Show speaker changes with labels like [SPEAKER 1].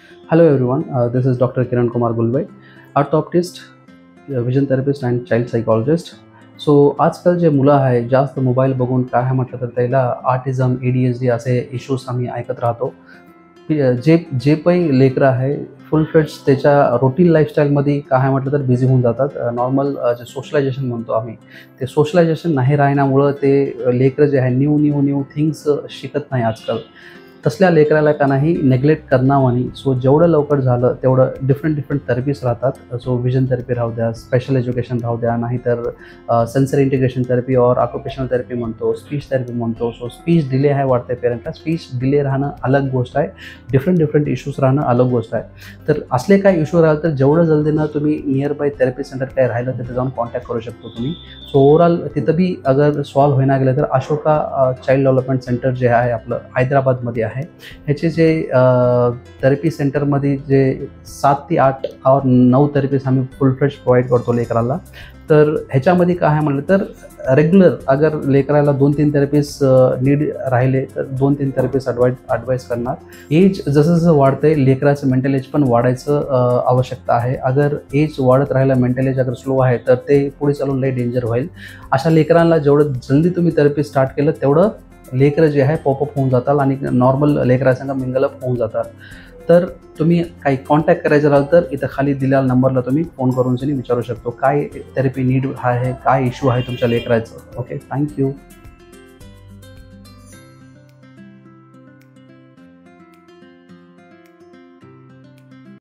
[SPEAKER 1] Hello everyone, this is Dr. Kiran Kumar Gulwai, orthoptist, vision therapist and child psychologist. So आजकाल जे मुलं आहे जास्त मोबाईल बघून काय म्हटलं तर त्याला ऑटिझम ADHD असे इश्यूज आम्ही ऐकत राहतो. जे जे काही लेकरं आहे फुल फ्लेड्ज त्याच्या रुटीन लाईफस्टाईलमध्ये काय म्हटलं तर बिझी होऊन जातात. नॉर्मल जे सोशलायझेशन म्हणतो आम्ही, ते सोशलायझेशन नाही राहण्यामुळं ते लेकरं जे आहे न्यू थिंग्स शिकत नाही आजकाल. तसल्या लेकराला का नाही नेग्लेक्ट करण्यावानी. सो जेवढं लवकर झालं तेवढं डिफरंट थेरपीज राहतात. सो विजन थेरपी राहू द्या, स्पेशल एज्युकेशन राहू द्या, नाहीतर सेन्सरी इंटिग्रेशन थेरपी और ऑक्युपेशनल थेरपी म्हणतो, स्पीच थेरपी म्हणतो. सो स्पीच डिले आहे वाटते पेरेंटला. स्पीच डिले राहणं अलग गोष्ट आहे, डिफरंट इश्यूज राहणं अलग गोष्ट आहे. तर असले काय इश्यू राहिलं तर जेवढं जल्दीनं तुम्ही नियर बाय थेरपी सेंटर काय राहिलं तिथे जाऊन कॉन्टॅक्ट करू शकतो तुम्ही. सो ओव्हरऑल तिथं बी अगर सॉल्व्ह होईना गेलं तर अशोका चाइल्ड डेव्हलपमेंट सेंटर जे आहे आपलं हैदराबादमध्ये आहे. ह्याचे जे थेरपी सेंटरमध्ये जे 7 ते 8 और 9 थेरपीज आम्ही फुल फ्लेज प्रोव्हाइड करतो लेकराला. तर ह्याच्यामध्ये काय आहे म्हटलं तर रेग्युलर अगर लेकराला 2-3 थेरपीज नीड राहिले तर 2-3 थेरपीज ॲडवाईस करणार. एज जसं वाढतंय लेकराचं मेंटल एज पण वाढायचं आवश्यकता आहे. अगर एज वाढत राहिलं, मेंटल एज अगर स्लो आहे तर ते पुढे चालून लई डेंजर होईल. अशा लेकरांना जेवढं जल्दी तुम्ही थेरपी स्टार्ट केलं तेवढं लेकरं जे आहे पॉपअप होऊन जातात आणि नॉर्मल लेकरासंग मिंगलअप होऊन जातात. तर तुम्ही काही कॉन्टॅक्ट करायचं राहिलं तर इथं खाली दिलेल्या नंबरला तुम्ही फोन करून विचारू शकतो काय थेरपी नीड आहे, काय इश्यू आहे तुमच्या लेकराचं. Okay, thank you.